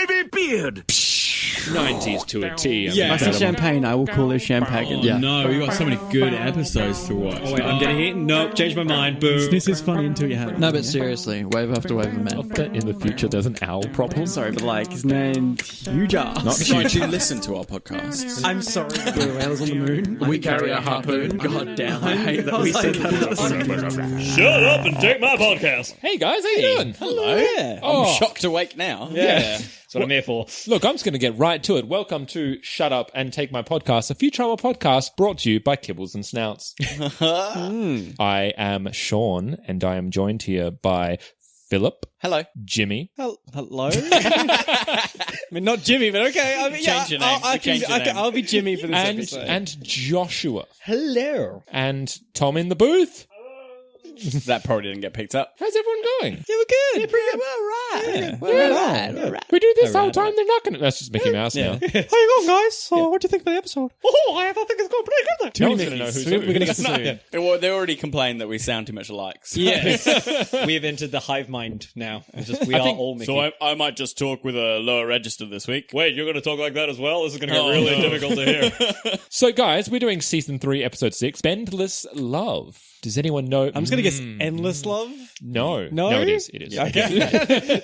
wavy beard. 90s to a T. Yeah. I said champagne. I will call it champagne. Yeah. No, we got so many good episodes to watch. Oh, wait, I'm getting it. Nope, changed my mind. Boo. This is funny until you have it. No, but seriously, wave after wave of men. In the future, there's an owl problem. Sorry, but like his name's Huge Ass. Not So do you listen to our podcasts? I'm sorry. Blue whales on the moon. We carry a harpoon. God damn, I hate that we said that. Shut up and take my podcast. Hey guys, how you doing? Hello. Yeah. I'm shocked awake now. Yeah. That's what I'm here for. Look, I'm just going to get right to it. Welcome to Shut Up and Take My Podcast, a Futurama podcast brought to you by Kibbles and Snouts. I am Sean, and I am joined here by Philip. Hello. Jimmy. Hello? I mean, not Jimmy, but okay. I mean, Change your name. I'll be Jimmy for this episode. And Joshua. Hello. And Tom in the booth. That probably didn't get picked up. How's everyone going? Yeah, we're good. Yeah, pretty good. Right. We do this the whole time. They're not going to... That's just Mickey Mouse now. How you going, guys? What do you think of the episode? Oh, I think it's going pretty good. No one's going to know who's who. We're going to get to see. They already complained that we sound too much alike. So. Yes. We have entered the hive mind now. We are all Mickey. So I might just talk with a lower register this week. Wait, you're going to talk like that as well? This is going to get really difficult to hear. So, guys, we're doing Season 3, Episode 6, Bendless Love. Does anyone know? I'm just going to guess Endless Love. No. No? No, it is. It is. Okay.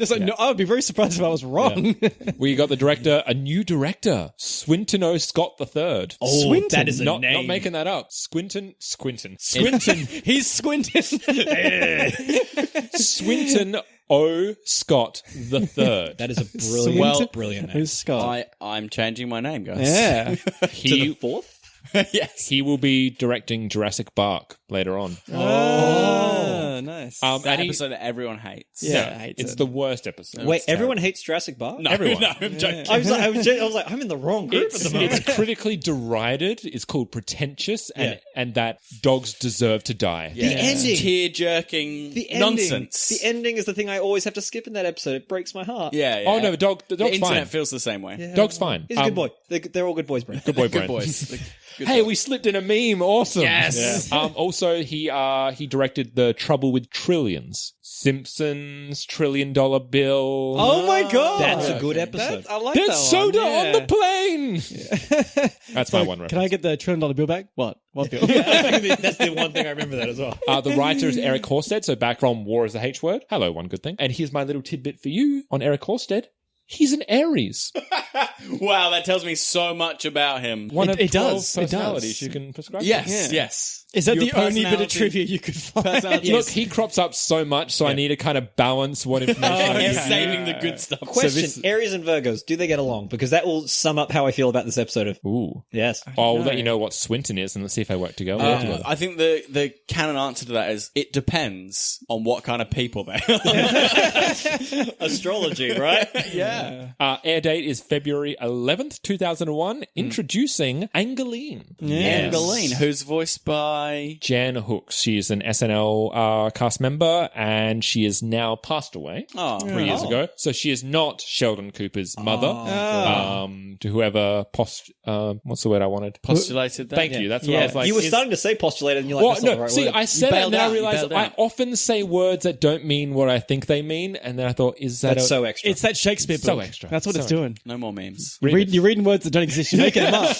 It's like, no, I would be very surprised if I was wrong. We got the director, a new director, Swinton O. Scott III. Oh, Swinton. that is a not name. making that up. Squinton. He's squinting. Swinton O. Scott III. That is a brilliant name. Who's Scott? I'm changing my name, guys. Yeah. He, fourth? Yes. he will be directing Jurassic Park later on. Oh, nice. That and he- episode that everyone hates. Yeah. No, it's the worst episode. Wait, everyone hates Jurassic Park? No, Everyone. No, I'm joking. I was like, I'm in the wrong group at the moment. It's critically derided. It's called pretentious, and that dogs deserve to die. Yeah. The ending. Tear-jerking nonsense. The ending is the thing I always have to skip in that episode. It breaks my heart. Yeah. Oh no, the dog's The internet fine. feels the same way. Yeah. Dog's fine. He's a good boy. They're all good boys, bro. Good boy, Good Brent. boys. Hey, we slipped in a meme. Awesome. Yes. Yeah. Also, he directed The Trouble with Trillions. Simpsons, $1 trillion bill. Oh my god. That's a good episode. I like There's that soda one. on the plane. That's my one reference. Can I get the $1 trillion bill back? What bill? That's the one thing I remember that as well. The writer is Eric Horsted, so back from War is the H Word. Hello, one good thing. And here's my little tidbit for you on Eric Horsted. He's an Aries. Wow, that tells me so much about him. One of It 12 does. It personalities does. you can prescribe. Yes. Is that Your the only bit of personality- trivia you could find? Look, he crops up so much, so I need to kind of balance what information I He's give. saving the good stuff. Question: Aries and Virgos, do they get along? Because that will sum up how I feel about this episode of. Ooh. Yes. I'll let you know what Swinton is, and let's see if they work together. I think the canon answer to that is it depends on what kind of people they are. Astrology, right? Yeah. Air date is February 11th, 2001. Introducing Angeline. Anne Boleyn, who's voiced by... Jan Hooks. She is an SNL cast member, and she is now passed away 3 years ago. So she is not Sheldon Cooper's mother. To whoever what's the word I wanted? Postulated that. Thank you. That's what I was like. you were is- starting to say postulated, and you're like, Well, that's not no, the right see, word. I said it, and bailed then I out, you realized bailed I out. often say words that don't mean what I think they mean, and then I thought, is that That's so extra. It's that Shakespeare book. So extra. That's what So it's doing. No more memes. You're reading words that don't exist. You're making them up.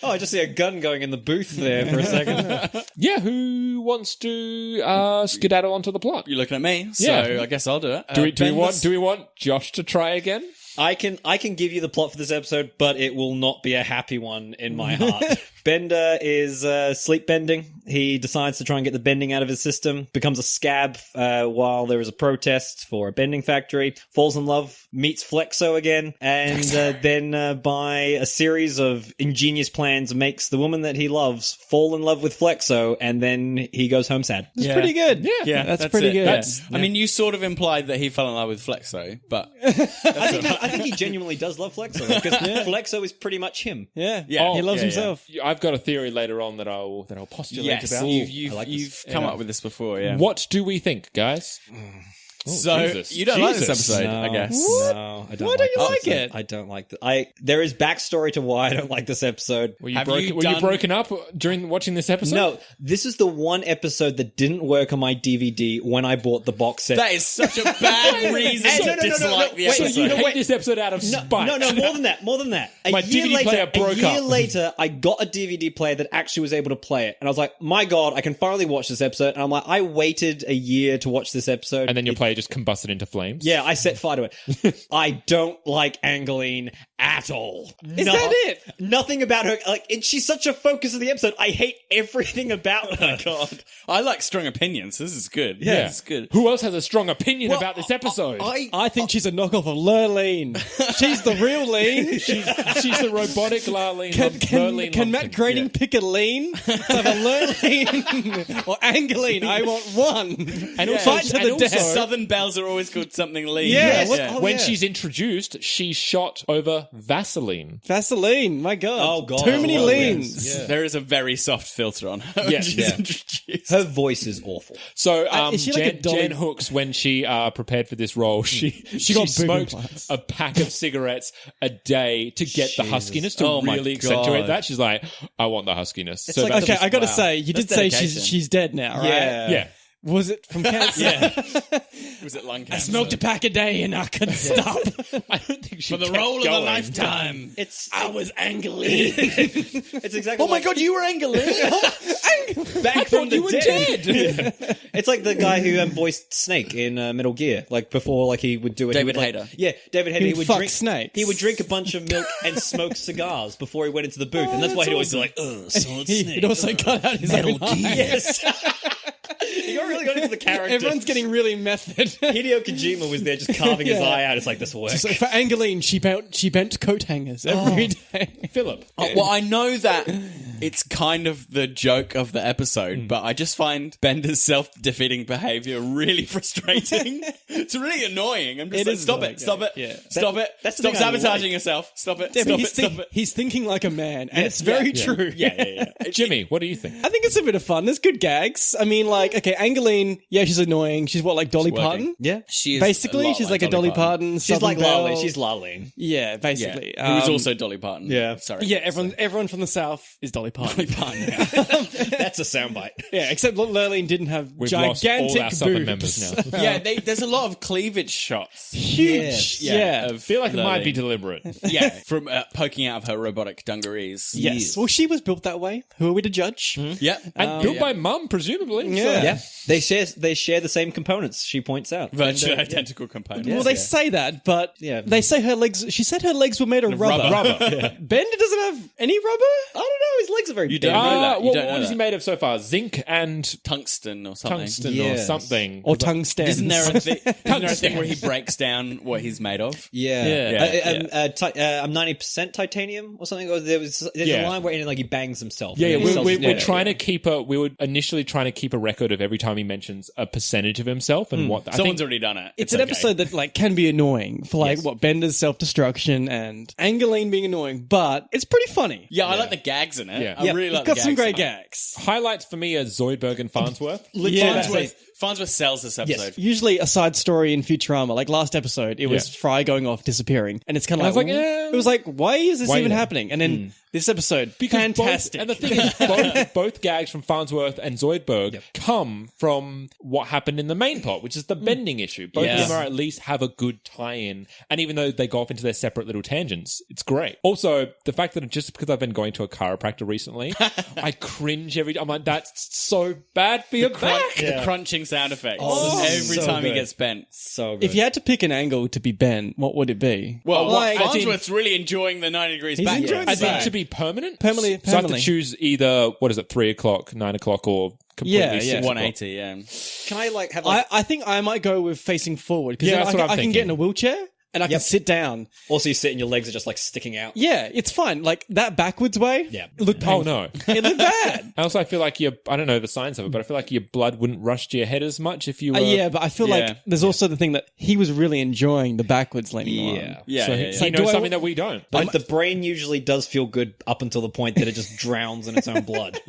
Oh, I just see a gun going in the booth there for a second. Yeah, who wants to skedaddle onto the plot? You're looking at me, so Yeah. I guess I'll do it. Do we want Josh to try again? I can give you the plot for this episode, but it will not be a happy one in my heart. Bender is sleep bending. He decides to try and get the bending out of his system, becomes a scab while there is a protest for a bending factory, falls in love, meets Flexo again, and then by a series of ingenious plans makes the woman that he loves fall in love with Flexo, and then he goes home sad. It's pretty good. Yeah, that's pretty it. good. I mean, you sort of implied that he fell in love with Flexo, but I think he genuinely does love Flexo, because Flexo is pretty much him. Yeah. Yeah. He loves Yeah, himself. I've got a theory later on that I'll postulate yes, about. you've I like this. you've come up with this before. Yeah. What do we think, guys? So Jesus. you don't like this Jesus. episode, I guess. No, I don't. Why don't you this like episode. it? I don't like it. There is backstory to why I don't like this episode. Were you, Have broken, you were you done- broken up during watching this episode? No, this is the one episode that didn't work on my DVD when I bought the box set. That is such a bad reason to dislike the Wait, So episode. you hate this episode out of spite. No, more than that. More than that. My DVD player broke A year up. later, I got a DVD player that actually was able to play it. And I was like, my God, I can finally watch this episode. And I'm like, I waited a year to watch this episode. And then your player just combusted into flames? Yeah, I set fire to it. I don't like Angeline at all. Is that it? Nothing about her. Like, she's such a focus of the episode. I hate everything about her. God, I like strong opinions. This is good. Yeah. This is good. Who else has a strong opinion about this episode? I think she's a knockoff of Lurleen. She's the real lean. She's the robotic Larlene. Can Matt Groening pick a lean? So have a Lurleen or Angeline. I want one. And also, Fight to and the also, death. Southern bells are always called something lean. Yeah, when she's introduced, she's shot over Vaseline. Vaseline. My God. Oh, God. Too many Oh, leans. yes. Yeah. There is a very soft filter on her. Yeah, she's yeah. introduced. Her voice is awful. So, is she like a Dolly- Jan Hooks, when she prepared for this role, she got boob smoked implants. a pack of cigarettes a day to get the huskiness, to Oh my really God. accentuate that. She's like, I want the huskiness. So like that's- Okay, I got to Wow. say, you did That's say dedication. she's dead now, right? yeah. Was it from cancer? Was it lung cancer? I smoked a pack a day and I couldn't stop. I don't think she For the kept role of a going. lifetime. I was Angeline. It's exactly Oh my God, you were Angeline. back from the you were dead. It's like the guy who voiced Snake in Metal Gear. Like before, like he would do it. David he would, Hayter. Yeah, David Hayter. He would fuck snakes. He would drink a bunch of milk and smoke cigars before he went into the booth, and that's why he'd always be like, solid snake. He'd also cut out his own eye. Yes. He really got into the character. Everyone's getting really method. Hideo Kojima was there just carving his eye out. It's like, this will work. So for Angeline, she bent coat hangers every day. Philip. Well, I know that it's kind of the joke of the episode, but I just find Bender's self-defeating behavior really frustrating. It's really annoying. I'm just It like, is stop annoying, it, stop it, yeah. stop it, that's the stop thing I sabotaging like. yourself, stop it, Yeah, but stop it. he's thinking like a man, and it's very true. Yeah. Jimmy, what do you think? I think it's a bit of fun. There's good gags. I mean, like, okay, Angeline, yeah, she's annoying. She's what, like Dolly working. Parton? Yeah. She is Basically, a lot she's like a Dolly Parton. She's like Southern Lale. Belle. She's Lale. Yeah, basically. Who was also Dolly Parton. Yeah. Sorry. Yeah, everyone from the South is Dolly Parton. That's a soundbite. Yeah, except Lurleen didn't have We've gigantic lost all our Southern boobs. members now. Yeah, there's a lot of cleavage shots. Huge. Yeah. of I feel like it might be Lurleen. deliberate. Yeah, from poking out of her robotic dungarees. Yes. Well, she was built that way. Who are we to judge? Yeah. And built by mum, presumably. Yeah. Yeah. They share the same components, she points out. Virtually identical components. Well, they say that, but Yeah. they say her legs. She said her legs were made of rubber. Bender doesn't have any rubber. I don't know, his legs are very You big. don't know that. You What don't know what is he that. made of so far? Zinc and Tungsten or something. tungsten or Yes. something. Or tungsten. Isn't there a thing where he breaks down what he's made of? Yeah. I'm 90% titanium or something. Or there's Yeah. a line where like he bangs himself. Yeah, He sells his we're body. trying to keep we were initially trying to keep a record of every time he mentions a percentage of himself and what. I Someone's think, already done it. It's an okay. episode that like can be annoying for like what Bender's self-destruction and Angeline being annoying, but it's pretty funny. Yeah, I like the gags in it. Yeah. I really like It's got the some gags great in it. gags. highlights for me are Zoidberg and Farnsworth. Yeah. Farnsworth sells this episode. Usually a side story in Futurama, like last episode, it was Yeah. Fry going off, disappearing, and it's kind of And I like, was like, eh. it was like, why is this Why even not? happening? And then this episode, fantastic. And the thing is, both gags from Farnsworth and Zoidberg come from what happened in the main plot, which is the bending issue. Both of them are at least have a good tie-in, and even though they go off into their separate little tangents, it's great. Also, the fact that just because I've been going to a chiropractor recently, I cringe every. I'm like, that's so bad for your back. The crunching sound effects. this is Every so time he good. gets bent. So good. if you had to pick an angle to be bent, what would it be? Well, like, Farnsworth's really enjoying the 90 degrees He's back. enjoying I it. think to be permanent. Permanently- So I have to permanently. choose either, 3 o'clock, 9 o'clock, or completely Yeah, 6 yeah. o'clock. 180, yeah. Can I like have like I think I might go with facing forward because Yeah, that's what I'm I can thinking. get in a wheelchair. and I can sit down. Also, you sit and your legs are just like sticking out. Yeah, it's fine. Like that backwards way. Yeah. It looked painful. Oh, no. It looked bad. Also, I feel like I don't know the science of it, but I feel like your blood wouldn't rush to your head as much if you were... Yeah, but I feel like there's also the thing that he was really enjoying the backwards leaning one. Yeah, So yeah, he yeah. knows something that we don't. But the brain usually does feel good up until the point that it just drowns in its own blood.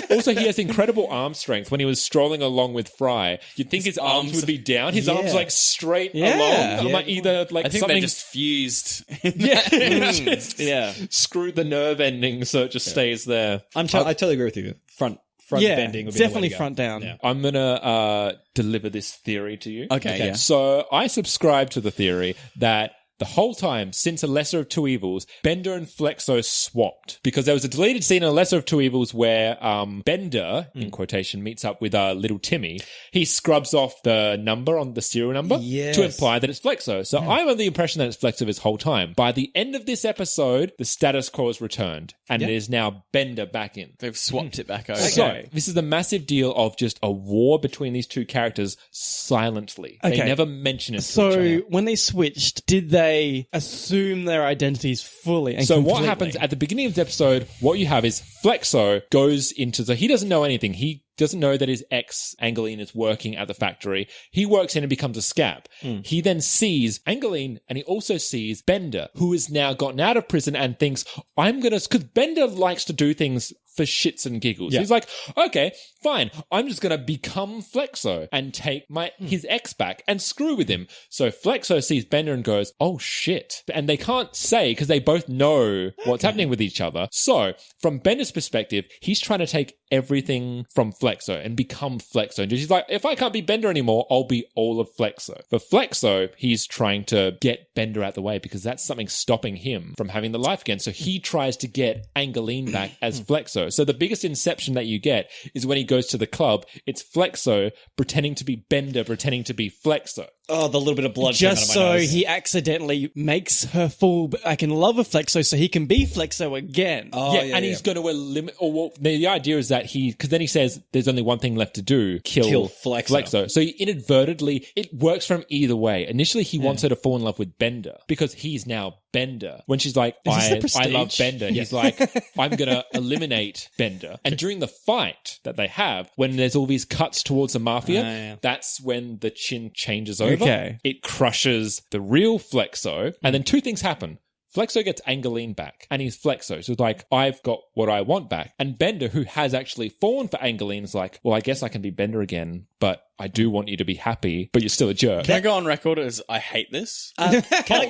Also, he has incredible arm strength. When he was strolling along with Fry, you'd think his arms would be down. His arms like straight along. I'm like either like I think something they just fused. Yeah. screwed the nerve ending so it just stays there. I totally agree with you. Front bending would be definitely the way to go. front down. Yeah. I'm gonna deliver this theory to you. Okay, yeah. So I subscribe to the theory that the whole time, since A Lesser of Two Evils, Bender and Flexo swapped. Because there was a deleted scene in A Lesser of Two Evils where Bender, in quotation, meets up with little Timmy. He scrubs off the number on the serial number to imply that it's Flexo. So I'm under the impression that it's Flexo this whole time. By the end of this episode, the status quo is returned. And it is now Bender back in. They've swapped it back over. So, this is the massive deal of just a war between these two characters silently. They Okay. never mention it to each So other. when they switched, did they assume their identities fully and So completely? what happens at the beginning of the episode, what you have is Flexo goes into the... He doesn't know anything. He doesn't know that his ex, Angeline, is working at the factory. He works in and becomes a scab. He then sees Angeline and he also sees Bender, who has now gotten out of prison and thinks, I'm going to... Because Bender likes to do things for shits and giggles. He's like, okay, fine. I'm just going to become Flexo and take his ex back and screw with him. So Flexo sees Bender and goes, oh shit. And they can't say because they both know what's happening with each other. So from Bender's perspective, he's trying to take everything from Flexo and become Flexo. And he's like, if I can't be Bender anymore, I'll be all of Flexo. For Flexo, he's trying to get Bender out the way because that's something stopping him from having the life again. So he tries to get Angeline back as Flexo. So the biggest inception that you get is when he goes to the club, it's Flexo pretending to be Bender, pretending to be Flexo. Oh, the little bit of blood came Just out of my so nose. he accidentally makes her fall back in love with Flexo so he can be Flexo again. And he's going to eliminate... the idea is that because then he says there's only one thing left to do, kill Flexo. So he inadvertently... It works from either way. Initially, he wants her to fall in love with Bender because he's now Bender. When she's like, I love Bender, he's like, I'm going to eliminate Bender. And during the fight that they have, when there's all these cuts towards the mafia, that's when the chin changes over. Okay. It crushes the real Flexo. And then two things happen. Flexo gets Angeline back, and he's Flexo. So it's like, I've got what I want back. And Bender, who has actually fallen for Angeline, is like, well, I guess I can be Bender again, but I do want you to be happy, but you're still a jerk. Can I go on record as I hate this? Can I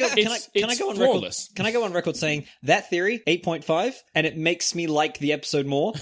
go on flawless. record? Can I go on record saying that theory 8.5, and it makes me like the episode more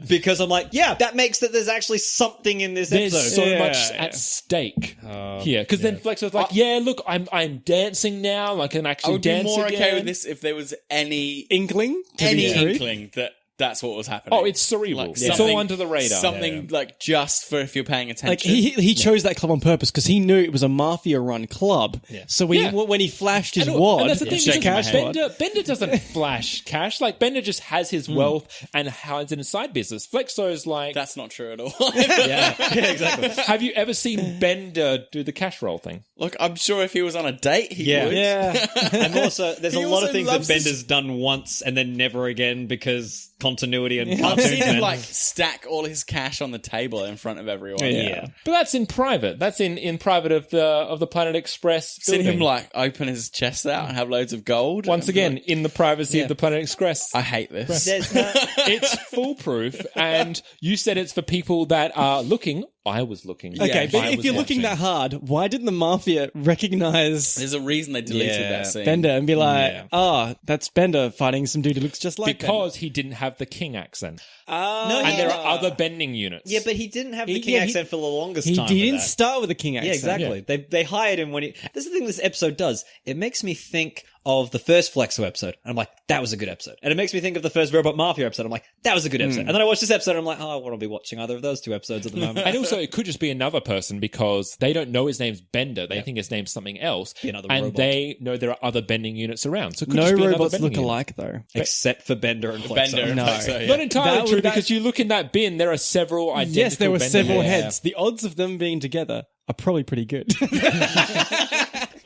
because I'm like, yeah, that makes that there's actually something in this There's episode. so much at stake here. Because then Flexo's like, yeah, look, I'm dancing now. Like, I can I actually would be dance more again. okay with this if there was any Inkling? To be true? inkling that that's what was happening. Oh, it's cerebral. Like It's something- all under the radar. Something like just for if you're paying attention. Like he chose that club on purpose because he knew it was a mafia-run club. So Yeah. when he flashed his And wad, that's the thing, his shaking my cash head. wad, Bender doesn't flash cash. Like, Bender just has his wealth and has it in side business. Flexo's like... That's not true at all. yeah, exactly. Have you ever seen Bender do the cash roll thing? Look, I'm sure if he was on a date, he would. And also, there's He a lot also of things that loves his- Bender's done once and then never again because continuity and I've cartoons. seen him man. like stack all his cash on the table in front of everyone. Yeah. But that's in private. That's in private of the Planet Express Seen building. him like open his chest out and have loads of gold. Once And be again, like, in the privacy of the Planet Express. I hate this. There's It's foolproof, and you said it's for people that are looking. I was looking. Okay, Yeah, but I if was you're looking watching. that hard, why didn't the mafia recognize There's a reason they deleted Yeah. that scene. Bender and be like, Yeah. that's Bender fighting some dude who looks just like Because he didn't have the king accent. no, And there are other bending units. Yeah, but he didn't have the He- king yeah, he- accent for the longest He time. didn't with that. start with a king accent. Yeah, exactly. They hired him when he... This is the thing this episode does. It makes me think of the first Flexo episode. And I'm like, that was a good episode. And it makes me think of the first Robot Mafia episode. I'm like, that was a good episode. And then I watch this episode and I'm like, oh, I want to be watching either of those two episodes at the moment. And also, it could just be another person because they don't know his name's Bender. They think his name's something else. Be another and robot. they know there are other bending units around. So it could No just be another robots bending look unit. alike, though. Except for Bender and Flexo. Bender and No. Flexo, yeah. Not entirely That true would- that- because you look in that bin, there are several identical Yes, there were bending several units. heads. The odds of them being together are probably pretty good.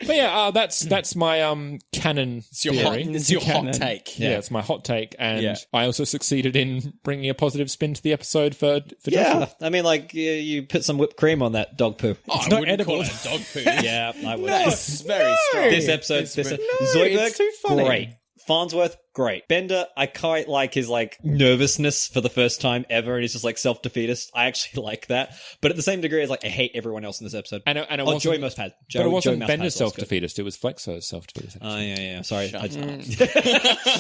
But yeah, that's my canon theory. It's your hot Canon. take. Yeah, it's my hot take, and Yeah. I also succeeded in bringing a positive spin to the episode for Yeah, Joshua. I mean, like you put some whipped cream on that dog poo. I not wouldn't edible. call it dog poo. Yeah, I would. That's very strong. This episode, it's Zoidberg, too funny. great. Farnsworth, great. Bender, I quite like his nervousness for the first time ever, and he's just self-defeatist. I actually like that, but at the same degree, I hate everyone else in this episode. And it oh, wasn't- Joey Mouse Pad. But it wasn't Mouse Bender's Pad was good. self-defeatist, it was Flexo's self-defeatist. Oh, yeah. Sorry.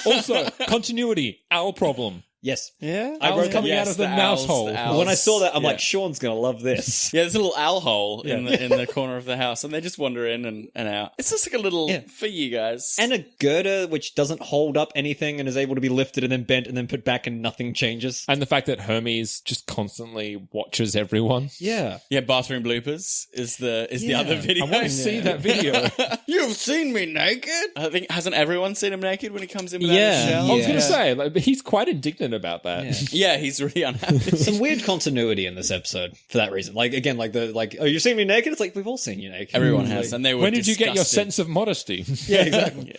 Also, continuity, our problem. Yes. Yeah. I Owls wrote coming out of the mouse hole. When I saw that, I'm like, Sean's going to love this. Yeah, there's a little owl hole in the corner of the house, and they just wander in and out. It's just like a little for you guys. And a girder which doesn't hold up anything and is able to be lifted and then bent and then put back and nothing changes. And the fact that Hermes just constantly watches everyone. Yeah. yeah, bathroom bloopers is the other video. I want to see that video. You've seen me naked. I think hasn't everyone seen him naked when he comes in without Yeah. his shell? I was going to say, he's quite indignant about that. Yeah, he's really unhappy. Some weird continuity in this episode for that reason. Oh, you've seen me naked? It's like, we've all seen you naked. Everyone has, and they were. When did you get your disgusted. sense of modesty? Yeah, exactly.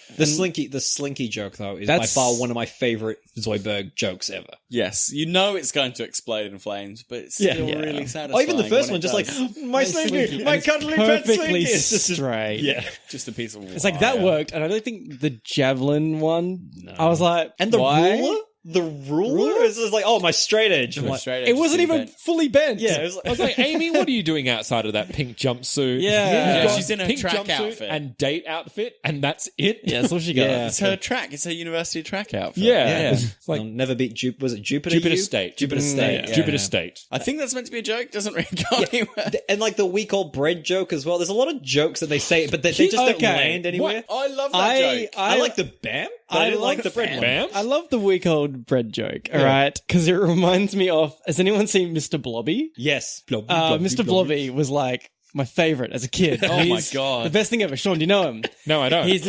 The slinky joke, though, is by That's- far one of my favorite Zoidberg jokes ever. Yes, you know it's going to explode in flames, but it's still really satisfying. Oh, even the first when one, it just does. my slinky, my cuddly pet Perfectly slinky. It's just straight. yeah. just a piece of. It's like that worked, and I don't think the javelin one. I was like, And the why? ruler? The ruler is just like, oh, my straight edge. I'm like, Straight It edge wasn't to even bent. fully bent. yeah, it was like, I was like, Amy, what are you doing outside of that pink jumpsuit? Yeah. You've got she's in her pink track jumpsuit outfit. and date outfit, and that's it. Yeah, that's all she got. Yeah. It's her track. It's her university track outfit. Yeah. yeah. It's like I'll never beat was it Jupiter? Jupiter U? State. Jupiter State. Yeah. Jupiter State. I think that's meant to be a joke. Doesn't really go anywhere. And like the week old bread joke as well. There's a lot of jokes that they say, but they just don't Okay. land anywhere. I love that joke. I like the bam. But I didn't like the bread one. Bam. I love the week-old bread joke, all right? Because it reminds me of, has anyone seen Mr. Blobby? Yes. Mr. Blobby was like my favorite as a kid. Oh my He's God. The best thing ever. Sean, do you know him? No, I don't. He's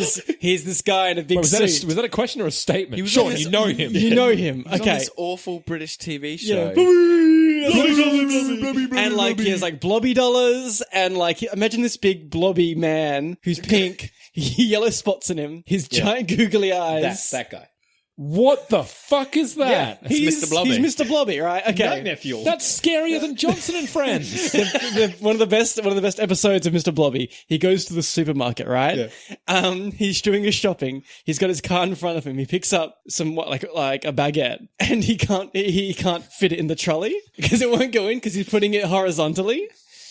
this guy in a big was suit. was that a question or a statement? was Sean, on this- you know him. You know him. It's on Okay. this awful British TV show. And like he has like blobby dollars and like imagine this big blobby man who's pink, yellow spots in him, his giant googly eyes. That guy. What the fuck is that? That's Mr. Blobby. He's Mr. Blobby, right? Okay. Nightmare fuel. That's scarier than Johnson and Friends. One of the best episodes of Mr. Blobby. He goes to the supermarket, right? He's doing his shopping. He's got his cart in front of him. He picks up some like a baguette, and he can't fit it in the trolley because it won't go in because he's putting it horizontally.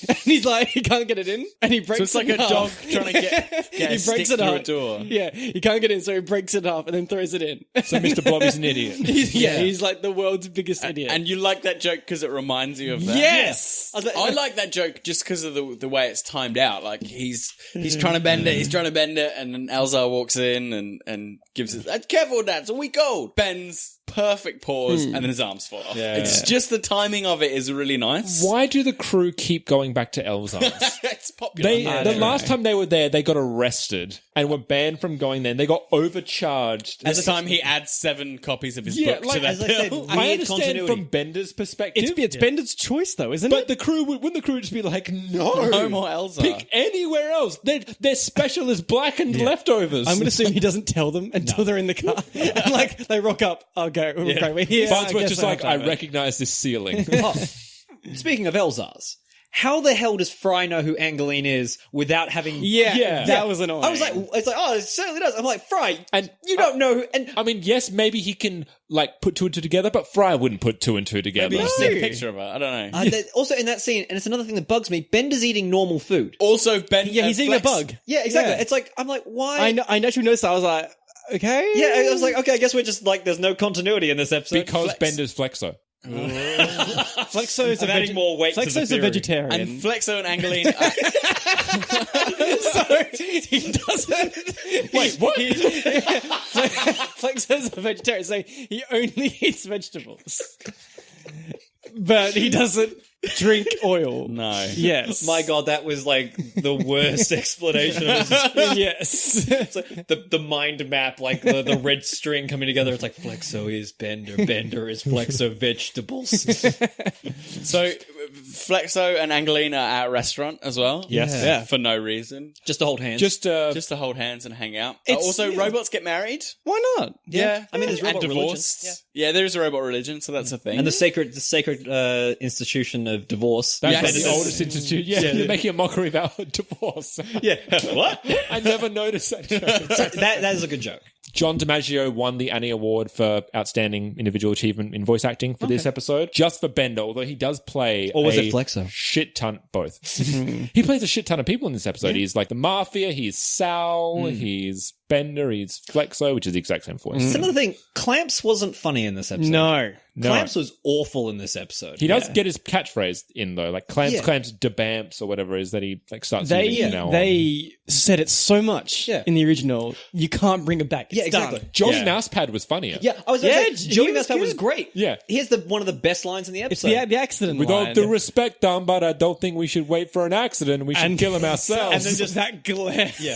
And he's like, he can't get it in, and he breaks So it's like it a in dog half. trying to get He a breaks stick it through up. a door. Yeah, he can't get in, so he breaks it off and then throws it in. So Mr. Blobby's an idiot. He's like the world's biggest idiot. And you like that joke because it reminds you of that? yes, I like that joke just because of the way it's timed out. Like he's trying to bend it, and then Elzar walks in and gives it. Careful, Dad, it's a week old. Bends, perfect pause, and then his arms fall off. It's just the timing of it is really nice. Why do the crew keep going back to Elzar's? It's popular. The last time they were there, they got arrested and were banned from going there. And they got overcharged. This time he adds 7 copies of his Yeah, book like, to that as I said, bill. I weird understand continuity. from Bender's perspective. it's Bender's choice though, isn't but it? the crew wouldn't the crew just be like, no, No more Elzar. pick anywhere else. Their special is blackened leftovers. I'm going to assume he doesn't tell them until they're in the car. And like they rock up. Okay, we're here. Farnsworth just like, I reckon. recognize this ceiling. Oh, speaking of Elzar's, how the hell does Fry know who Angeline is without having? Yeah, that was annoying. I was like, it's like, oh, it certainly does. I'm like, Fry, And you don't know who. And I mean, yes, maybe he can like put 2 and 2 together, but Fry wouldn't put 2 and 2 together. Maybe you just see a picture of her. I don't know. also in that scene, and it's another thing that bugs me. Bender's eating normal food. Also, Ben. yeah, he's eating a bug. Yeah, exactly. Yeah. It's like I'm like, why? I naturally noticed that. I was like, okay. Yeah, I was like, okay, I guess we're just like, there's no continuity in this episode Because Bender's Flexo. Flexo's a adding more weight to the Flexo's a theory. vegetarian. And Flexo and Angeline. so he doesn't. Wait, what? Flexo's a vegetarian, so he only eats vegetables. But he doesn't drink oil. No. Yes. My God, that was like the worst explanation. Of this. Yes. It's like the mind map, like the red string coming together. It's like Flexo is Bender, Bender is Flexo vegetables. So Flexo and Angelina are at a restaurant as well. Yes. Yeah. For no reason. Just to hold hands. Just Just to hold hands and hang out. It's- Also, yeah. robots get married. Why not? Yeah. I mean, there's and robot religion. divorced. Yeah, there is a robot religion, so that's a thing. and the sacred institution of divorce. that's Yes. like the oldest institute. Yeah, you're making a mockery about divorce. Yeah. What? I never noticed that joke. that is a good joke. John DiMaggio won the Annie Award for Outstanding Individual Achievement in Voice Acting for this episode, just for Bender, although he does play Or was a it Flexo? shit ton, both. He plays a shit ton of people in this episode. He's like the Mafia, he's Sal, he's Bender, he's Flexo, which is the exact same voice. It's another thing. Clamps wasn't funny in this episode. No. Clamps was awful in this episode. He does get his catchphrase in though, like Clamps, Yeah. Clamps, DeBamps or whatever it is that he like starts using from now on. They said it so much in the original, you can't bring it back. It's Yeah, exactly. done. Johnny Mousepad was funnier. Yeah, I was going Yeah, to say, he Joey was Mousepad was good. great. Yeah. Here's one of the best lines in the It's episode. the accident With all line. due respect, but I don't think we should wait for an accident. We should kill him ourselves. And then just that glare. Yeah.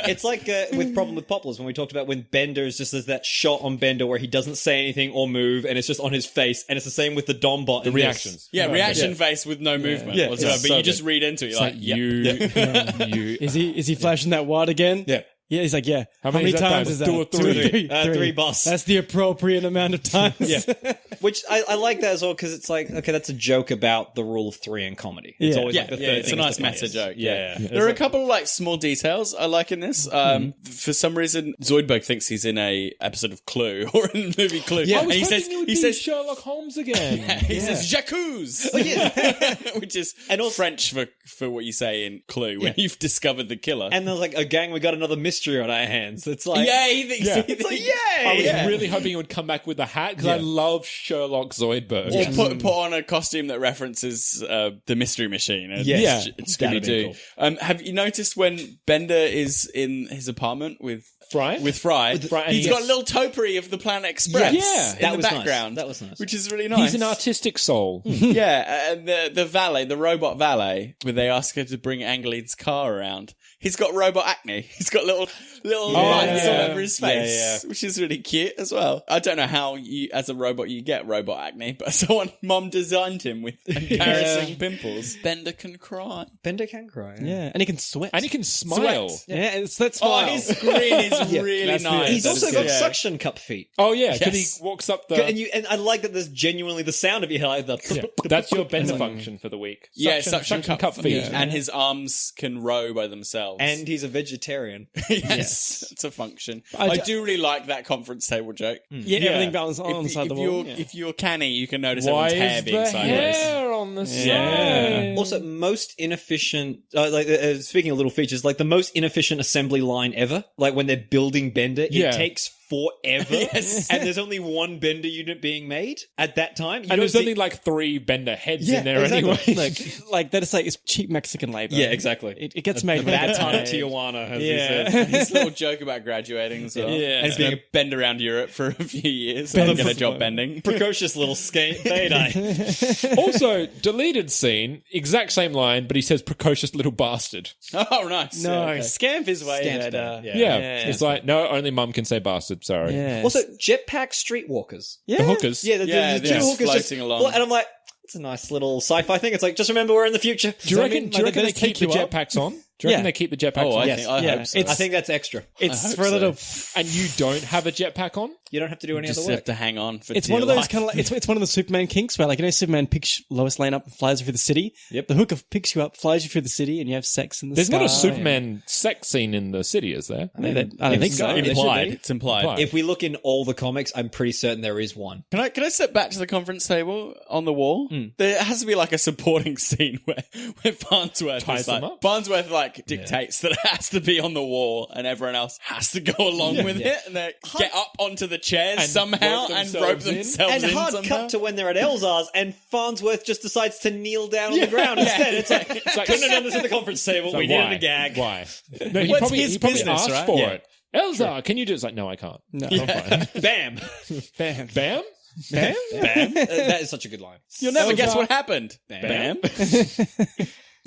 It's like with Problem with Poplars when we talked about when Bender just there's that shot on Bender where he doesn't say anything or move and it's just on his face. And it's the same with the Dombot. the reactions. Yeah, reaction face with no movement. Yeah. whatsoever, Yeah. but So you just good. read into it. You're It's like yep. you. Is he flashing that wad again? Yeah. Yeah, he's like, yeah. How many is that times times? is that? 2 or 3? Three, boss. That's the appropriate amount of times. Yeah. Which I like that as well because it's like, okay, that's a joke about the rule of 3 in comedy. It's Yeah. always Yeah, like the yeah, third it's a thing nice is the meta funniest. joke. Yeah. There are a couple of like small details I like in this. For some reason, Zoidberg thinks he's in a episode of Clue or in the movie Clue. I and was he hoping says you would he be says Sherlock Holmes again. he says jacuzzi, which is French for what you say in Clue when you've discovered the killer. And there's like, a gang, we got another mystery on our hands. It's like, yeah, he thinks it's like, I was yay! really hoping you would come back with a hat because I love Sherlock Zoidberg. Or put on a costume that references the Mystery Machine. Yes. Scooby That'd be Doo. Have you noticed when Bender is in his apartment with Fry? Fry, and he's he got a gets- little topiary of the Planet Express Yeah. in That the was nice. background. That was nice. Which is really nice. He's an artistic soul. Yeah, and the valet, the robot valet, where they ask her to bring Angeline's car around. He's got robot acne. He's got little lines all over his face, which is really cute as well. I don't know how you, as a robot, you get robot acne, but Mom designed him with embarrassing pimples. Bender can cry. Bender can cry. Yeah, and he can sweat. And he can smile. Sweat. yeah, it's that Oh, smile. his grin is really That's the- nice. He's That also is got good. suction cup feet. Oh, yeah, because Yes. he walks up the... And I like that there's genuinely the sound of you like the That's your Bender function for the week. Yeah, suction cup feet. feet. And his arms can row by themselves. and he's a vegetarian. yes, it's a function. I do really like that conference table joke. yeah, everything balanced on the side of the wall. If you're canny, you can notice Why everyone's hair is being the sideways. hair on the side? Yeah. Also, most inefficient, speaking of little features, like the most inefficient assembly line ever. Like when they're building Bender, Yeah. it takes forever. Yes. And there's only one Bender unit being made at that time. You And don't there's see- only like 3 Bender heads Yeah, in there exactly. anyway. like that is like it's cheap Mexican labor. Yeah, exactly. It gets made That with time time. of Tijuana, as he Yeah. said. His little joke about graduating as well. Yeah. And being a bend around Europe for a few years and get a job bending. Precocious little skate fade. Also, deleted scene, exact same line, but he says precocious little bastard. Oh, nice. No, Yeah, okay. scamp his way. Scamp's That, bad, Yeah. Yeah. It's like, no, only mum can say bastard, sorry. yeah. Also, jetpack streetwalkers. yeah. The hookers. Yeah, the Yeah, two they're just hookers just floating along. And I'm like, it's a nice little sci-fi thing. It's like, just remember we're in the future. Do you reckon, like, they they keep take the you up? jetpacks on? Do you reckon Yeah. they keep the jetpacks Oh, on? I Yeah. hope so. I think that's extra. It's hope for a so. little. And you don't have a jetpack on? You don't have to do any Just other have work. to hang on for It's dear one of those life. kind of like it's one of the Superman kinks where, like, you know, Superman picks Lois Lane up and flies her through the city. Yep. The hooker picks you up, flies you through the city, and you have sex in the There's sky. not a Superman sex scene in the city, is there? I don't think so. Implied. It's implied. Implied. If we look in all the comics, I'm pretty certain there is one. Can I step back to the conference table on the wall? There has to be like a supporting scene where Farnsworth Ties is like, them up? Farnsworth like dictates that it has to be on the wall and everyone else has to go along with it and they get up onto the chairs And somehow rope and themselves rope in. themselves And in hard somehow. cut to when they're at Elzar's, and Farnsworth just decides to kneel down on the ground instead. It's like, couldn't have done this at the conference table. So We why? needed a gag. Why? No, he What's probably, his he probably business, asked right? for Yeah. it. Elzar, can you do it? It's like, no, I can't. No. I'm fine. Bam. Bam. Bam? Bam? Bam. That is such a good line. You'll never Elzar. guess what happened. Bam.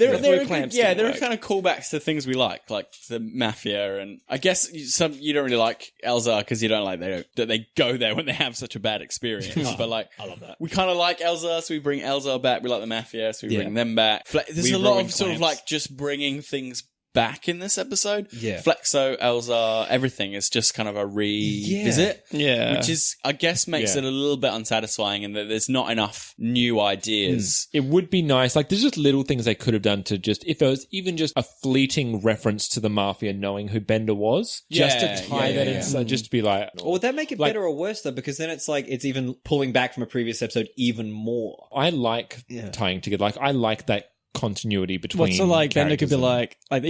There Foot are clamps there didn't are work. kind of callbacks to things we like the mafia, and I guess you don't really like Elzar because you don't like that they go there when they have such a bad experience. But like, I love that. we kind of like Elzar, so we bring Elzar back. We like the mafia, so we bring them back. There's We a lot ruin of sort of clamps. like just bringing things back in this episode. Yeah. Flexo, Elzar, everything is just kind of a revisit. Yeah. Which is, I guess, makes it a little bit unsatisfying in that there's not enough new ideas. It would be nice. Like, there's just little things they could have done to just, if there was even just a fleeting reference to the mafia knowing who Bender was, just to tie that in, so just to be like, Or would that make it better or worse though? Because then it's like it's even pulling back from a previous episode even more. I like tying together. Like, I like that continuity between. What's so like Bender could be characters like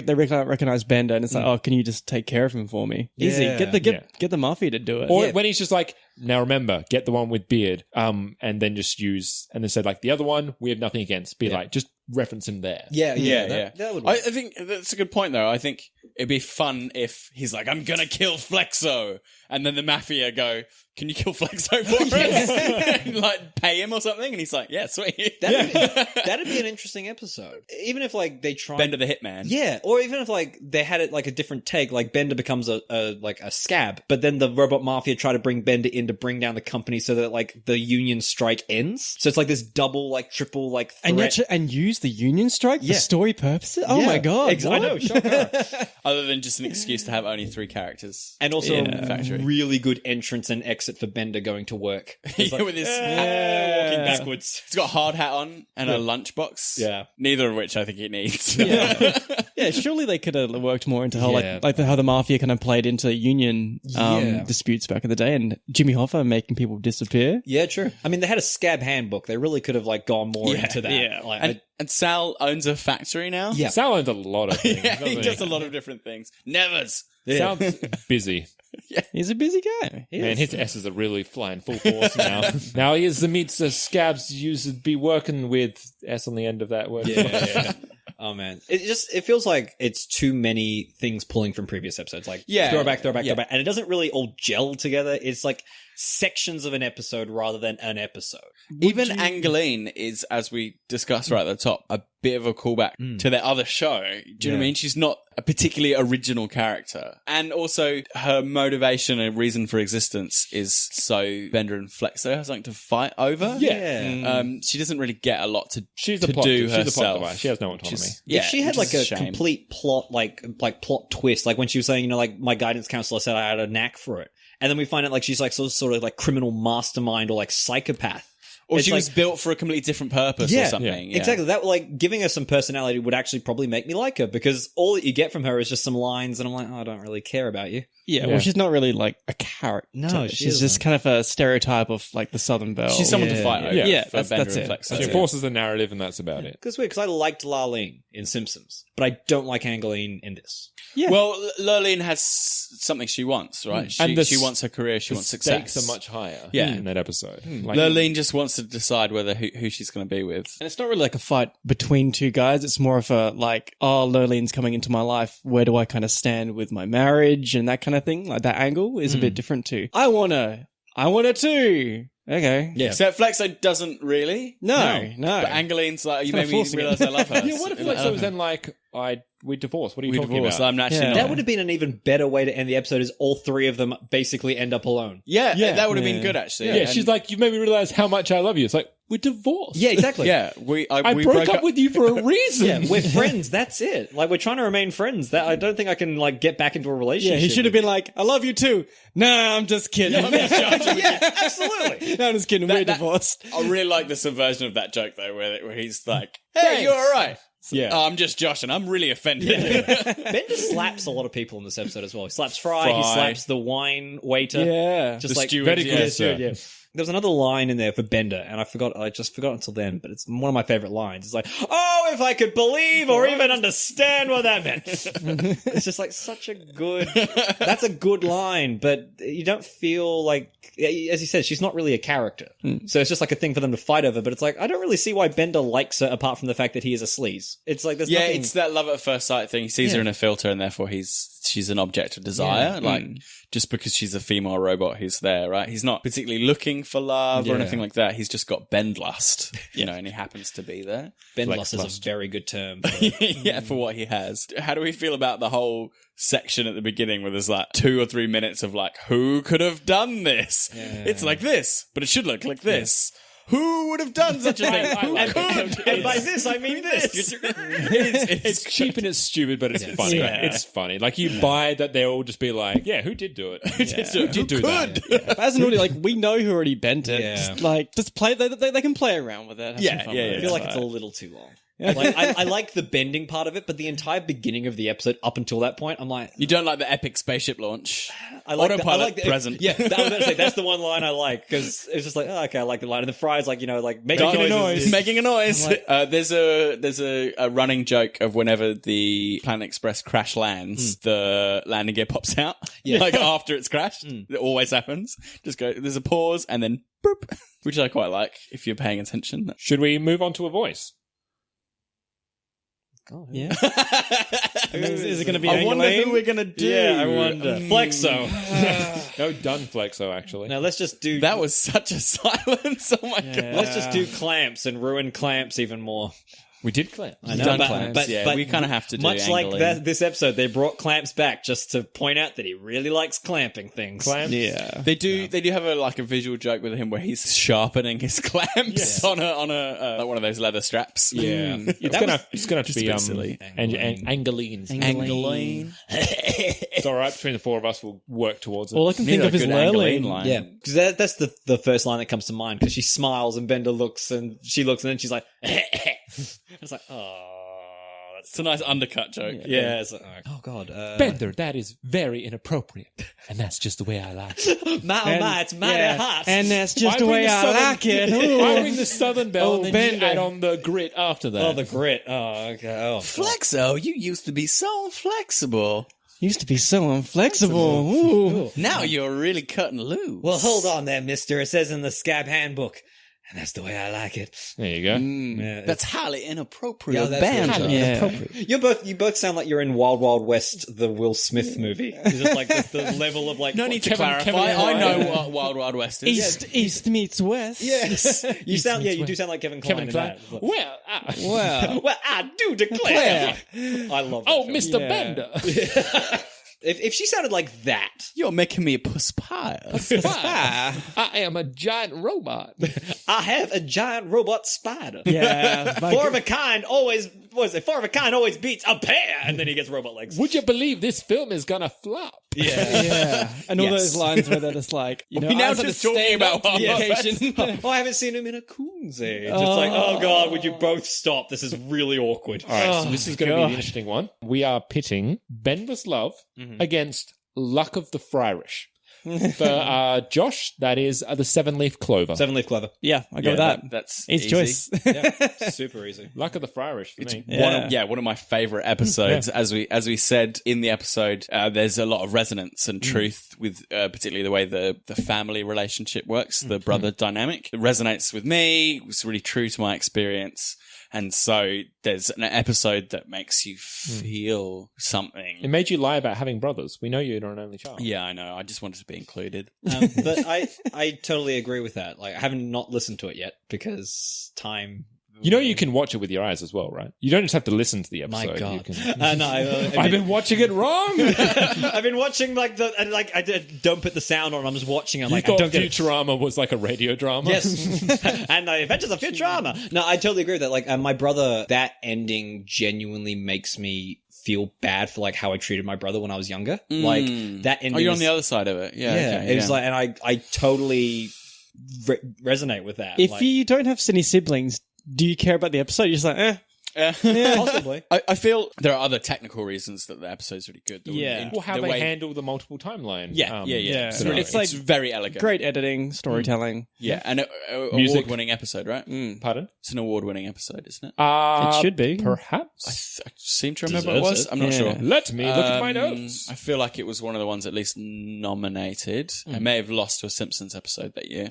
they recognize Bender and it's like, oh, can you just take care of him for me? Easy. Get the mafia to do it. Or when he's just like, now remember, get the one with beard, and then just use, and then said like the other one, we have nothing against. Be like, just reference him there. That would work. I think that's a good point, though. I think it'd be fun if he's like, I'm gonna kill Flexo, and then the mafia go, can you kill Flexo for us? And, like, pay him or something, and he's like, yeah, sweet. That'd be an interesting episode. Even if like they try Bender the Hitman. Yeah, or even if like they had it like a different take, like Bender becomes a scab, but then the robot mafia try to bring Bender in to bring down the company so that like the union strike ends. So it's like this double, like triple, like threat. and use the union strike for story purposes. Oh my god! I know. Shocker. Other than just an excuse to have only 3 characters. And also Factory. really good entrance and exit for Bender going to work. It's like, With his hat, walking backwards. he's got a hard hat on and a lunchbox. Yeah. Neither of which I think he needs. Yeah, surely they could have worked more into how how the mafia kind of played into union disputes back in the day, and Jimmy Hoffa making people disappear. Yeah, true. I mean, they had a scab handbook. They really could have like gone more into that. Yeah. Like, And Sal owns a factory now. Yeah. Sal owns a lot of things. Yeah, he doesn't does a lot of different things. Nevers. Sal's busy. He's a busy guy. Man, his S's are really flying full force now. Now he is the meets the scabs used to be working with S on the end of that word. yeah. Oh man, it feels like it's too many things pulling from previous episodes. Like throw back, and it doesn't really all gel together. It's like sections of an episode rather than an episode. Even Angeline is, as we discussed right at the top, a bit of a callback to their other show. Do you know what I mean? She's not a particularly original character. And also her motivation and reason for existence is so Bender and Flexo have something to fight over. Yeah. She doesn't really get a lot to She's to the plot. do She's the plot herself. device. She has no autonomy. If she had which like is a shame. complete plot, like plot twist, like when she was saying, like my guidance counselor said I had a knack for it, and then we find out like she's like sort of like criminal mastermind or like psychopath. Or It's she like- was built for a completely different purpose or something. Yeah. Exactly. That like giving her some personality would actually probably make me like her, because all that you get from her is just some lines, and I'm like, oh, I don't really care about you. Yeah, well, she's not really like a character. No, she she's just isn't. kind of a stereotype of like the Southern Belle. She's someone to fight over. Yeah, for that's Bender it. and Flexo. She enforces the narrative, and that's about it. Because weird, because I liked Larlene in Simpsons, but I don't like Angeline in this. Yeah. Well, Lurleen has something she wants, right? And the she wants her career, she wants success. Stakes are much higher Yeah. in that episode. Like, Lurleen just wants to decide whether who she's going to be with. And it's not really like a fight between two guys. It's more of a like, oh, Lurleen's coming into my life. Where do I kind of stand with my marriage and that kind of thing? Like that angle is a bit different too. I want her too. Okay. Yeah. Except Flexo doesn't really. No. But Angeline's like, you Kinda made me forcing it. realise I love her. yeah, what if Flexo was then like, we divorced? What are you We talking divorced. about? I'm actually Yeah. not. That would have been an even better way to end the episode, is all three of them basically end up alone. Yeah, that would have Yeah. been good actually. Yeah, And- she's like, you've made me realize how much I love you. It's like, we're divorced. Yeah, exactly. yeah, I we broke up with you for a reason. Yeah, we're friends. That's it. Like, we're trying to remain friends. That I don't think I can like get back into a Yeah, relationship. he should have been like, I love you too. Nah, I'm just kidding. Yeah, absolutely. No, I'm just kidding. We're divorced. I really like the subversion of that joke though, where he's like, "Hey, you're all right." Yeah. Oh, I'm just Josh, and I'm really offended. Bender slaps a lot of people in this episode as well. He slaps Fry. He Fry. slaps the wine waiter. Yeah. Just The like steward, Very yeah. good, sir. Yeah. There was another line in there for Bender, and I just forgot until then, but it's one of my favorite lines. It's like, oh, if I could believe or even understand what that meant. It's just like that's a good line, but you don't feel like, as you said, she's not really a character. So it's just like a thing for them to fight over, but it's like, I don't really see why Bender likes her apart from the fact that he is a sleaze. It's like, there's Yeah, nothing. it's that love at first sight thing. He sees her in a filter, and therefore he's she's an object of desire. Like, just because she's a female robot who's there, right? He's not particularly looking for love or anything like that. He's just got bendlust, and he happens to be there. Bendlust is a very good term. For what he has. How do we feel about the whole section at the beginning where there's like 2 or 3 minutes of like, who could have done this? It's like this, but it should look like this. Who would have done such a thing? And by this, I mean this. It's cheap and it's stupid, but it's funny. Yeah. It's funny. Like, you buy that they'll all just be like, yeah, who did do it? Who did do that? But as an audience, like, we know who already bent it. Yeah. Just play. They can play around with it. Have some fun with it. I feel like it's a little too long. Like, I like the bending part of it, but the entire beginning of the episode up until that point, I'm like, You don't like the epic spaceship launch? I like Autopilot the present. Yeah, I was about to say that's the one line I like because it's just like, oh, okay, I like the line. And the fries, like, making Making a noise. Like- There's a running joke of whenever the Planet Express crash lands, the landing gear pops out. Like after it's crashed. It always happens. There's a pause and then boop, which I quite like if you're paying attention. Should we move on to a voice? Yeah. Is it going to be I wonder Angeline? who we're gonna do. Yeah, I wonder. Flexo. No, done Flexo, actually. Now let's just do That was such a silence. Oh my god. Let's just do clamps and ruin clamps even more. We did Clamp. I know, Done but, clamps, but, yeah. but We kind of have to do much like Angeline. this episode, they brought clamps back just to point out that he really likes clamping things. Clamp? Yeah. They do have a visual joke with him where he's sharpening his clamps on a like one of those leather straps. Yeah, It's gonna have to be a bit silly. Angeline. Angeline. It's all right. Between the four of us, we'll work towards it. All I can think of is Lurleen. line. yeah, because that's the first line that comes to mind. Because she smiles and Bender looks and she looks and then she's like, it's like, oh. It's a nice undercut joke. Yeah, it's like, oh god, Bender, that is very inappropriate, and that's just the way I like it. my, it's mighty hot. And that's just the bring way I southern- like it. I ring the Southern Bell, Oh, and then you Bender. add on the grit after that. Oh, the grit. Oh, okay. Oh, Flexo, you used to be so flexible. Used to be so inflexible. Ooh. Now you're really cutting loose. well, hold on there, mister. It says in the Scab Handbook, and that's the way I like it. There you go. Yeah, That's highly inappropriate Yeah, that's banter. really Yeah. You both sound like you're in Wild Wild West, the Will Smith movie. It's just like the level of like. No need to Kevin- clarify. Kevin I Kline. know what Wild Wild West is. East meets West. Yes, you sound. Yeah, you do sound like Kevin Kline. Kevin Kline. In that. Well, Wow. Well, I do declare. I love. That oh, film. Mr. Yeah. Bender. If she sounded like that, You're making me a perspire. I am a giant robot. I have a giant robot spider. Yeah. Four of a kind always. What is it? Four of a kind always beats a pair, and then he gets robot legs. Would you believe this film is gonna flop? Yeah. And all Yes. those lines where they're just like, you know, We now I just talking about Wild Wild vacation. Oh, I haven't seen him in a coon's age. It's like, oh god, would you both stop? This is really awkward. All right, so this is going to be God. the interesting one. We are pitting Bendless Love against Luck of the Friarish. For Josh, that is the seven-leaf clover. Seven leaf clover. Yeah, I go with that. That's Easy easy. choice. Super easy. Luck of the Friarish for me. One of my favorite episodes. As we said in the episode, there's a lot of resonance and truth with particularly the way the family relationship works, the brother dynamic. It resonates with me. It was really true to my experience. And so there's an episode that makes you feel something. It made you lie about having brothers. We know you're an only child. Yeah, I know. I just wanted to be included. But I totally agree with that. Like, I haven't not listened to it yet because time. You know you can watch it with your eyes as well, right? You don't just have to listen to the episode. My God. You can... No, I've been watching it wrong. I've been watching I don't put the sound on. I'm just watching. I'm You like, I thought don't get it. Futurama was like a radio drama? Yes, and the Adventures of Futurama. No, I totally agree with that. Like, my brother, that ending genuinely makes me feel bad for like how I treated my brother when I was younger. Like that ending. Oh, you're on is- the other side of it. Yeah. Yeah, okay, it was like, and I totally resonate with that. If Like, you don't have any siblings, do you care about the episode? You're just like, possibly. I feel there are other technical reasons that the episode's really good. Well, how they handle the multiple timeline. Yeah. yeah. scenario. It's like very elegant. great editing, storytelling. Yeah, and Music. award-winning episode, right? Pardon? It's an award-winning episode, isn't it? It should be. Perhaps. I seem to remember it Deserves was. it. I'm not sure. Let me look at my notes. I feel like it was one of the ones at least nominated. I may have lost to a Simpsons episode that year.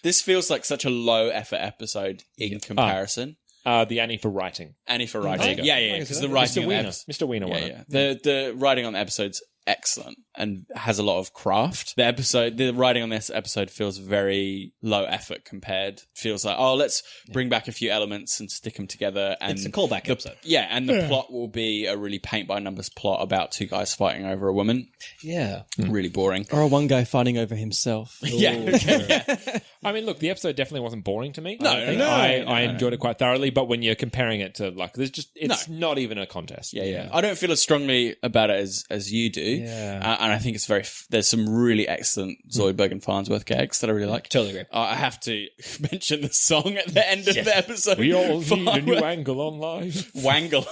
This feels like such a low-effort episode in comparison. The Annie for writing. Annie for writing. go. Yeah, because the writing Mr. on the Wiener. episode. Mr. Wiener won Yeah, it. yeah. The writing on the episode's excellent and has a lot of craft. The writing on this episode feels very low effort compared. Feels like, let's bring back a few elements and stick them together. And It's a callback episode. Yeah, and the plot will be a really paint-by-numbers plot about two guys fighting over a woman. Yeah. Really boring. Or one guy fighting over himself. I mean, look, the episode definitely wasn't boring to me. No, I enjoyed it quite thoroughly, but when you're comparing it to, like, it's not even a contest. Yeah. I don't feel as strongly about it as you do. Yeah. And I think it's there's some really excellent Zoidberg and Farnsworth gags that I really like. Totally agree. I have to mention the song at the end of the episode. We all need a new angle on life. Wangle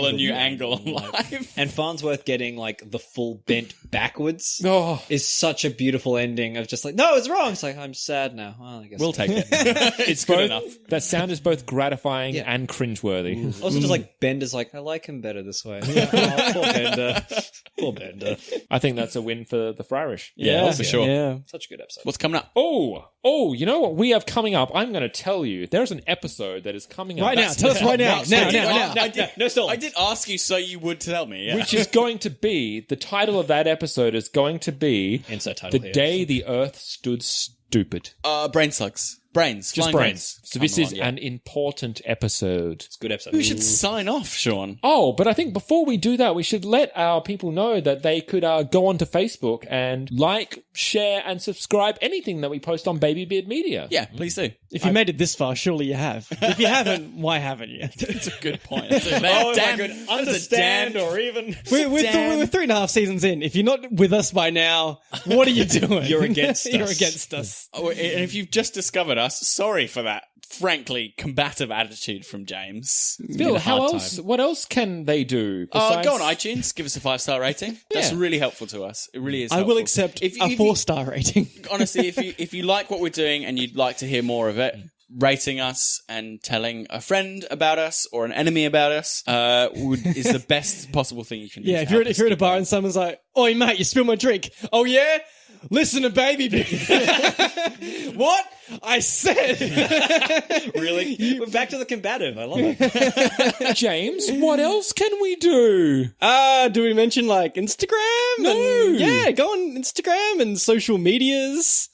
a new angle on life. And Farnsworth getting like the full bent backwards Oh. is such a beautiful ending of just like, no, it's wrong. It's like, I'm sad now. Well, I guess We'll take it. It's good both, enough. That sound is both gratifying and cringeworthy. Also, just like Bender's like, I like him better this way. Oh, poor Bender. Poor Bender. I think that's a win for the Friarish. Yeah, for sure. Yeah. Such a good episode. What's coming up? Oh, you know what we have coming up? I'm going to tell you. There's an episode that is coming up. Right now. Tell us right now. Now. No, I did ask you so you would tell me. Yeah. Which is going to be, the title of that episode is going to be Insert title The here. Day the Earth Stood Stupid. Brain slugs. Brains. Just Flying brains. So this is yeah. an important episode. It's a good episode. We should sign off, Sean. Oh, but I think before we do that, we should let our people know that they could go onto Facebook and like, share, and subscribe anything that we post on Baby Beard Media. Yeah, please do. If you made it this far, surely you have. If you haven't, why haven't you? That's a good point. That's a Oh, damn, if I could that's a understand damn- or even... We're 3.5 seasons in. If you're not with us by now, what are you doing? You're against us. You're against us. Oh, and if you've just discovered us, sorry for that, frankly, combative attitude from James. Phil, what else can they do? Go on besides- iTunes, give us a 5-star rating. That's really helpful to us. It really is I helpful. will accept If a you- 4-star rating. Honestly, if you like what we're doing and you'd like to hear more of it, rating us and telling a friend about us or an enemy about us is the best possible thing you can do. Yeah, if you're at a bar and someone's like, "Oi, mate, you spilled my drink." Oh yeah, listen to Baby Beard. What I said. Really? We're back to the combative. I love it. James, what else can we do? Do we mention like Instagram? No. Yeah, go on Instagram and social medias.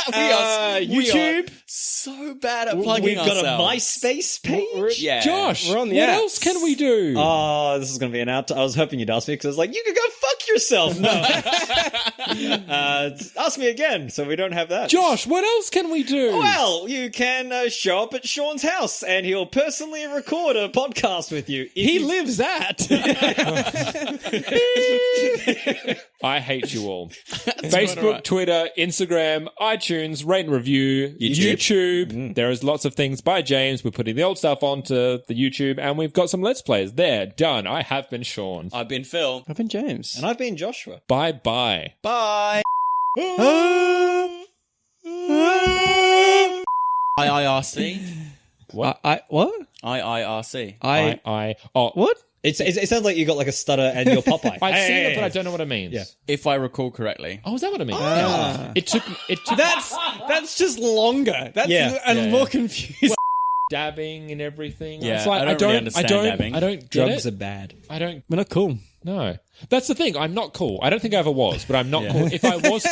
YouTube. So bad at plugging We've got ourselves. a MySpace page. Yeah. Josh, we're on the what apps. else can we do? Oh, this is going to be an out. I was hoping you'd ask me because I was like, you could go fuck yourself. No. Ask me again so we don't have that. Josh, what else can we do? Well, you can show up at Sean's house and he'll personally record a podcast with you. He lives at. I hate you all. Facebook, Twitter, Instagram, iTunes, rate and review, YouTube. There is lots of things by James. We're putting the old stuff onto the YouTube, and we've got some Let's Plays. There, done. I have been Sean. I've been Phil. I've been James. And I've been Joshua. Bye-bye. Bye. IIRC. What? What? IIRC. What? It sounds like you got like a stutter and you're Popeye. I've seen it, but I don't know what it means. Yeah. If I recall correctly. Oh, is that what it means? Yeah. It took That's just longer. That's more confusing. dabbing and everything. Yeah, It's like, I don't really understand dabbing. I don't get Drugs it. are bad. I don't. We're not cool. No, that's the thing. I'm not cool. I don't think I ever was, but I'm not cool. If I was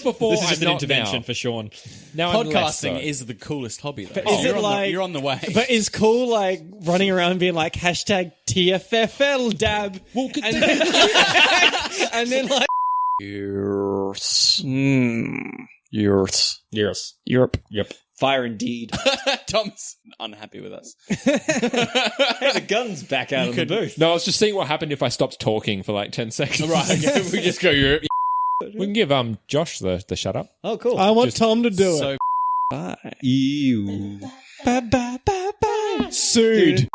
before, This is just I'm an not intervention now. for Sean. Now I'm less Podcasting so. is the coolest hobby, though. But is it like- you're on the way. But is cool like running around being like hashtag TFFL dab? Well, And then like Yours. Yes. Europe. Yep. Fire indeed. Tom's unhappy with us. Hey, the gun's back out of the booth. No, I was just seeing what happened if I stopped talking for like 10 seconds. Right, okay, we just go Europe. We can give Josh the shut up. Oh, cool. I want Tom to do it. So Bye. Ew. Bye. Sued.